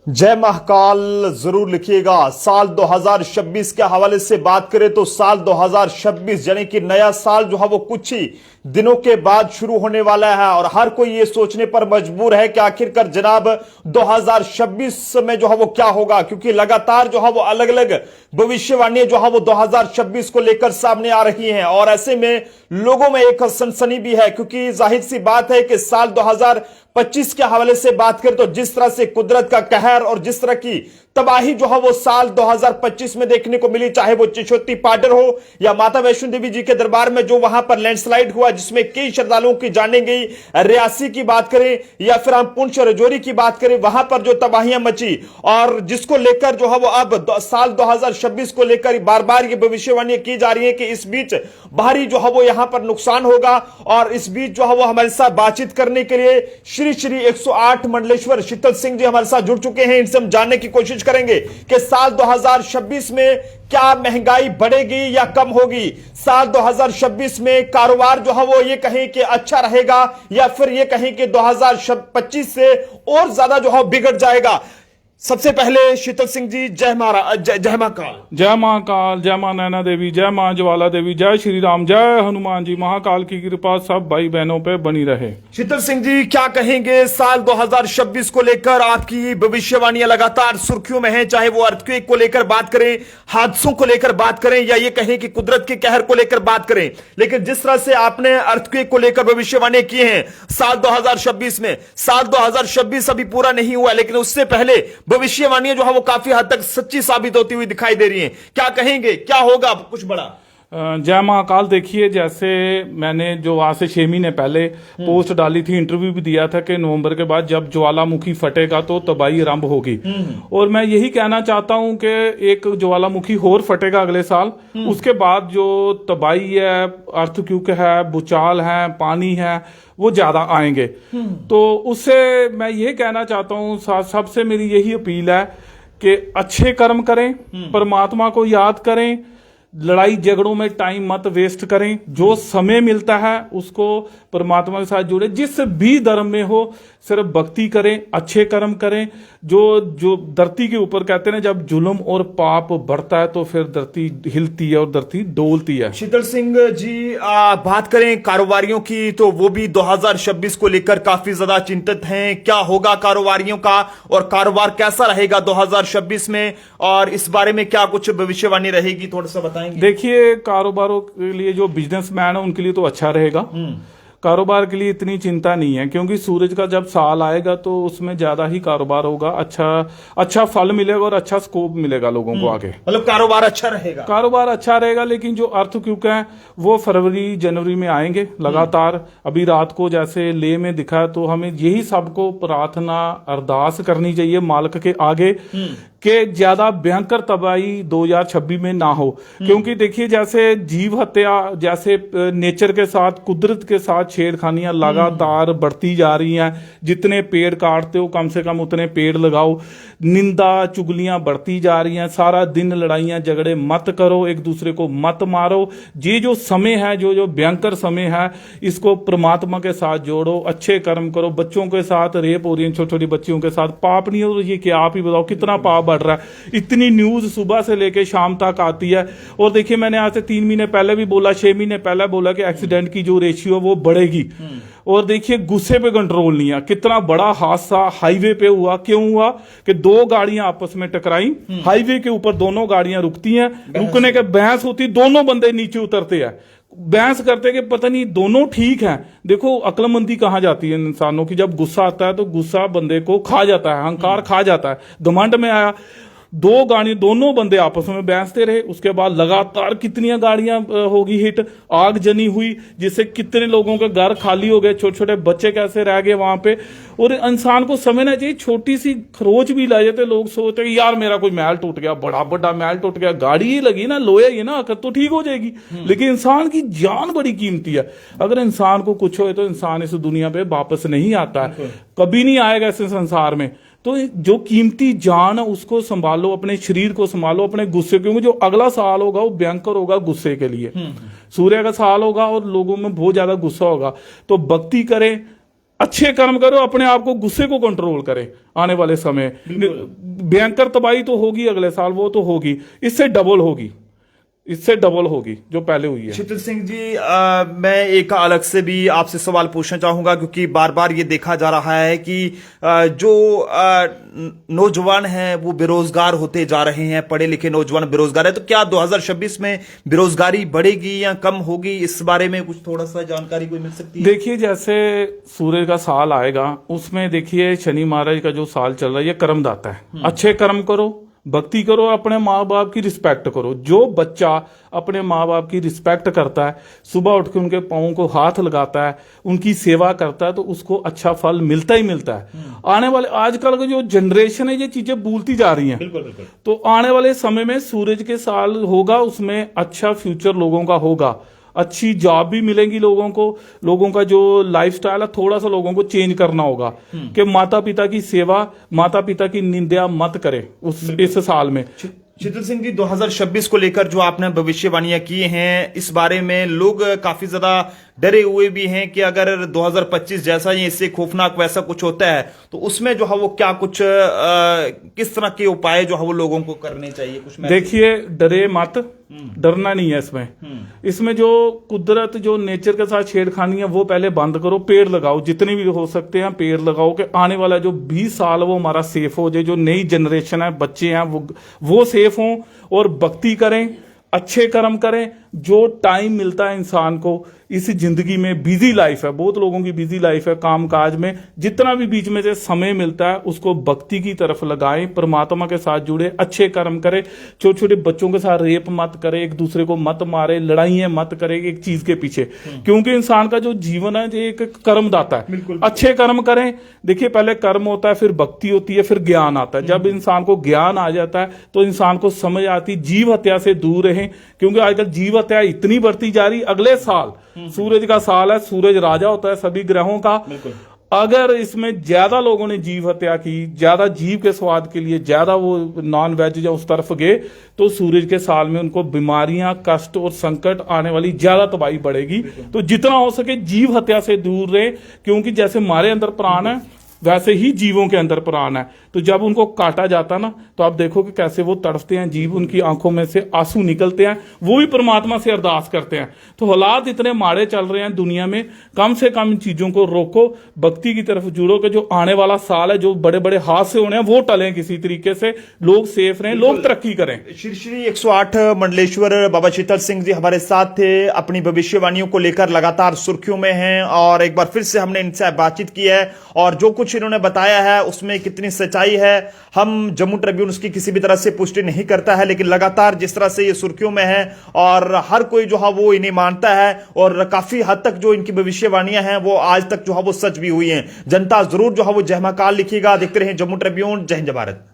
जय महाकाल जरूर लिखिएगा। साल 2026 के हवाले से बात करें तो साल 2026 यानी कि नया साल जो है वो कुछ ही दिनों के बाद शुरू होने वाला है और हर कोई ये सोचने पर मजबूर है कि आखिरकार जनाब 2026 में जो है वो क्या होगा, क्योंकि लगातार जो है वो अलग अलग भविष्यवाणियां जो है वो 2026 को लेकर सामने आ रही हैं और ऐसे में लोगों में एक सनसनी भी है, क्योंकि जाहिर सी बात है कि साल 2025 के हवाले से बात करें तो जिस तरह से कुदरत का कहर और जिस तरह की तबाही जो है वो साल 2025 में देखने को मिली, चाहे वो चिशोती पाडर हो या माता वैष्णो देवी जी के दरबार में जो वहां पर लैंडस्लाइड हुआ जिसमें कई श्रद्धालुओं की जाने गई, रियासी की बात करें या फिर हम पुंछ रजौरी की बात करें, वहां पर जो तबाहियां मची और जिसको लेकर जो है वो अब साल 2026 को लेकर बार बार ये भविष्यवाणी की जा रही है कि इस बीच भारी जो है वो यहां पर नुकसान होगा। और इस बीच जो है वो हमारे साथ बातचीत करने के लिए श्री श्री 108 मंडलेश्वर शीतल सिंह जी हमारे साथ जुड़ चुके हैं। इनसे हम जानने की कोशिश करेंगे कि साल 2026 में क्या महंगाई बढ़ेगी या कम होगी, साल 2026 में कारोबार जो है वो ये कहें कि अच्छा रहेगा या फिर ये कहें कि 2025 से और ज्यादा जो है बिगड़ जाएगा। सबसे पहले शीतल सिंह जी जय महाराज, जय महाकाल। जय महाकाल, जय मां नैना देवी, जय मां ज्वाला देवी, जय श्री राम, जय हनुमान जी। महाकाल की कृपा सब भाई बहनों पे बनी रहे। शीतल सिंह जी क्या कहेंगे साल 2026 को लेकर? आपकी भविष्यवाणियां लगातार सुर्खियों में हैं, चाहे वो अर्थक्वेक को लेकर बात करें, हादसों को लेकर बात करें या ये कहें कि कुदरत के कहर को लेकर बात करें, लेकिन जिस तरह से आपने अर्थक्वेक को लेकर भविष्यवाणी की है साल 2026 में, साल 2026 अभी पूरा नहीं हुआ लेकिन उससे पहले भविष्यवाणियां जो है वो काफी हद तक सच्ची साबित होती हुई दिखाई दे रही हैं। क्या कहेंगे, क्या होगा कुछ बड़ा? जय महाकाल। देखिए, जैसे मैंने जो आज से 6 महीने पहले पोस्ट डाली थी, इंटरव्यू भी दिया था कि नवंबर के बाद जब ज्वालामुखी फटेगा तो तबाही आरंभ होगी। और मैं यही कहना चाहता हूं कि एक ज्वालामुखी और फटेगा अगले साल, उसके बाद जो तबाही है, अर्थक्वेक है, भूचाल है, पानी है, वो ज्यादा आएंगे। तो उससे मैं ये कहना चाहता हूँ, सबसे मेरी यही अपील है कि अच्छे कर्म करें, परमात्मा को याद करें, लड़ाई झगड़ों में टाइम मत वेस्ट करें, जो समय मिलता है उसको परमात्मा के साथ जुड़े, जिस भी धर्म में हो सिर्फ भक्ति करें, अच्छे कर्म करें। जो धरती के ऊपर कहते हैं जब जुल्म और पाप बढ़ता है तो फिर धरती हिलती है और धरती डोलती है। शीतल सिंह जी बात करें कारोबारियों की तो वो भी 2026 को लेकर काफी ज्यादा चिंतित हैं। क्या होगा कारोबारियों का और कारोबार कैसा रहेगा 2026 में, और इस बारे में क्या कुछ भविष्यवाणी रहेगी, थोड़ा सा बताएंगे? देखिए, कारोबारों के लिए जो बिजनेसमैन है उनके लिए तो अच्छा रहेगा, कारोबार के लिए इतनी चिंता नहीं है, क्योंकि सूरज का जब साल आएगा तो उसमें ज्यादा ही कारोबार होगा, अच्छा फल मिलेगा और अच्छा स्कोप मिलेगा लोगों को आगे। मतलब कारोबार अच्छा रहेगा? कारोबार अच्छा रहेगा, लेकिन जो अर्थक्वेक है वो फरवरी जनवरी में आएंगे लगातार। अभी रात को जैसे लेह में दिखा, तो हमें यही सबको प्रार्थना अरदास करनी चाहिए मालिक के आगे कि ज्यादा भयंकर तबाही 2026 में ना हो। क्योंकि देखिए, जैसे जीव हत्या, जैसे नेचर के साथ, कुदरत के साथ छेड़खानियां लगातार बढ़ती जा रही हैं। जितने पेड़ काटते हो कम से कम उतने पेड़ लगाओ। निंदा चुगलियां बढ़ती जा रही हैं। सारा दिन लड़ाइयां झगड़े मत करो, एक दूसरे को मत मारो। ये जो समय है, जो भयंकर समय है, इसको परमात्मा के साथ जोड़ो, अच्छे कर्म करो। बच्चों के साथ रेप हो रही है, छोटी छोटी बच्चियों के साथ, पाप नहीं हो रही है कि आप ही बताओ कितना पाप बढ़ रहा है। इतनी न्यूज सुबह से लेके शाम तक आती है। और देखिए, मैंने आज से 3 महीने पहले भी बोला, 6 महीने पहले बोला कि एक्सीडेंट की जो रेशियो है वो बढ़ेगी। और देखिए, गुस्से पे कंट्रोल नहीं है। कितना बड़ा हादसा हाईवे पे हुआ, क्यों हुआ कि 2 गाड़ियां आपस में टकराई, हाईवे के ऊपर दोनों गाड़ियां रुकती हैं, रुकने के बहस होती, दोनों बंदे नीचे उतरते हैं, बहस करते कि पता नहीं दोनों ठीक हैं। देखो, अक्लमंदी कहाँ जाती है इंसानों की? जब गुस्सा आता है तो गुस्सा बंदे को खा जाता है, अहंकार खा जाता है। घमंड में आया, 2 गाड़ी, दोनों बंदे आपस में बहसते रहे। उसके बाद लगातार कितनी गाड़ियां होगी हिट, आग जनी हुई, जिससे कितने लोगों के घर खाली हो गए, छोटे छोटे बच्चे कैसे रह गए वहां पे। और इंसान को समझना चाहिए, छोटी सी खरोच भी ला जाते, लोग सोचते हैं यार मेरा कोई महल टूट गया, बड़ा महल टूट गया, गाड़ी ही लगी ना, लोहे ही ना, तो ठीक हो जाएगी। लेकिन इंसान की जान बड़ी कीमती है। अगर इंसान को कुछ हो तो इंसान इस दुनिया पे वापस नहीं आता है, कभी नहीं आएगा इस संसार में। तो जो कीमती जान है उसको संभालो, अपने शरीर को संभालो, अपने गुस्से, क्योंकि जो अगला साल होगा वो भयंकर होगा गुस्से के लिए। सूर्य का साल होगा और लोगों में बहुत ज्यादा गुस्सा होगा। तो भक्ति करें, अच्छे कर्म करो, अपने आप को गुस्से को कंट्रोल करें आने वाले समय। भयंकर तबाही तो होगी अगले साल, वो तो होगी, इससे डबल होगी, इससे डबल होगी जो पहले हुई है। शीतल सिंह जी, मैं एक अलग से भी आपसे सवाल पूछना चाहूंगा, क्योंकि बार बार ये देखा जा रहा है कि जो नौजवान हैं वो बेरोजगार होते जा रहे हैं, पढ़े लिखे नौजवान बेरोजगार है। तो क्या 2026 में बेरोजगारी बढ़ेगी या कम होगी, इस बारे में कुछ थोड़ा सा जानकारी कोई मिल सकती है? देखिए, जैसे सूर्य का साल आएगा, उसमें देखिए शनि महाराज का जो साल चल रहा है ये कर्मदाता है। अच्छे कर्म करो, भक्ति करो, अपने माँ बाप की रिस्पेक्ट करो। जो बच्चा अपने माँ बाप की रिस्पेक्ट करता है, सुबह उठ के उनके पाँव को हाथ लगाता है, उनकी सेवा करता है, तो उसको अच्छा फल मिलता ही मिलता है। आने वाले आजकल की जो जनरेशन है ये चीजें भूलती जा रही हैं। बिल्कुल बिल्कुल। तो आने वाले समय में सूरज के साल होगा, उसमें अच्छा फ्यूचर लोगों का होगा, अच्छी जॉब भी मिलेंगी लोगों को। लोगों का जो लाइफस्टाइल है थोड़ा सा लोगों को चेंज करना होगा कि माता पिता की सेवा, माता पिता की निंदा मत करें इस साल में। शीतल सिंह जी, 2026 को लेकर जो आपने भविष्यवाणियां की हैं, इस बारे में लोग काफी ज्यादा डरे हुए भी हैं कि अगर 2025 जैसा ही इससे खौफनाक वैसा कुछ होता है तो उसमें जो है वो क्या कुछ किस तरह के उपाय जो है वो लोगों को करने चाहिए? कुछ देखिए, डरे मत, डरना नहीं है इसमें। इसमें जो कुदरत, जो नेचर के साथ छेड़खानी है वो पहले बंद करो। पेड़ लगाओ, जितने भी हो सकते हैं पेड़ लगाओ कि आने वाला जो 20 साल वो हमारा सेफ हो जाए। जो नई जनरेशन है, बच्चे हैं, वो सेफ हों और भक्ति करें, अच्छे कर्म करें। जो टाइम मिलता है इंसान को इस जिंदगी में, बिजी लाइफ है, बहुत लोगों की बिजी लाइफ है, काम काज में जितना भी बीच में से समय मिलता है उसको भक्ति की तरफ लगाएं, परमात्मा के साथ जुड़े, अच्छे कर्म करें। छोटे छोटे बच्चों के साथ रेप मत करें, एक दूसरे को मत मारे, लड़ाइयां मत करें एक चीज के पीछे, क्योंकि इंसान का जो जीवन है ये एक कर्मदाता है। अच्छे कर्म करें। देखिए, पहले कर्म होता है, फिर भक्ति होती है, फिर ज्ञान आता है। जब इंसान को ज्ञान आ जाता है तो इंसान को समझ आती, जीव हत्या से दूर रहें, क्योंकि आजकल जीव हत्या इतनी बढ़ती जा रही। अगले साल सूरज का साल है, सूरज राजा होता है सभी ग्रहों का। अगर इसमें ज्यादा लोगों ने जीव हत्या की, ज्यादा जीव के स्वाद के लिए ज्यादा वो नॉन वेज या उस तरफ गए, तो सूरज के साल में उनको बीमारियां, कष्ट और संकट आने वाली, ज्यादा तबाही बढ़ेगी। तो जितना हो सके जीव हत्या से दूर रहे, क्योंकि जैसे हमारे अंदर प्राण है वैसे ही जीवों के अंदर प्राण है। तो जब उनको काटा जाता ना, तो आप देखो कि कैसे वो तड़फते हैं जीव, उनकी आंखों में से आंसू निकलते हैं, वो भी परमात्मा से अरदास करते हैं। तो हालात इतने माड़े चल रहे हैं दुनिया में, कम से कम इन चीजों को रोको, भक्ति की तरफ जुड़ो कि जो आने वाला साल है, जो बड़े बड़े हादसे होने हैं वो टलें किसी तरीके से, लोग सेफ रहें, लोग तरक्की करें। श्री 108 मंडलेश्वर बाबा शीतल सिंह जी हमारे साथ थे, अपनी भविष्यवाणियों को लेकर लगातार सुर्खियों में हैं, और एक बार फिर से हमने इनसे बातचीत की है, और जो कुछ इन्होंने बताया है उसमें कितनी सच्चाई है हम जम्मू ट्रिब्यून उसकी किसी भी तरह से पुष्टि नहीं करता है, लेकिन लगातार जिस तरह से ये सुर्खियों में है और हर कोई जो है वो इन्हें मानता है, और काफी हद तक जो इनकी भविष्यवाणियां हैं वो आज तक जो है वो सच भी हुई हैं। जनता जरूर जो है वो जय महाकाल लिखिएगा। देखते रहें जम्मू ट्रिब्यून। जय हिंद, जय भारत।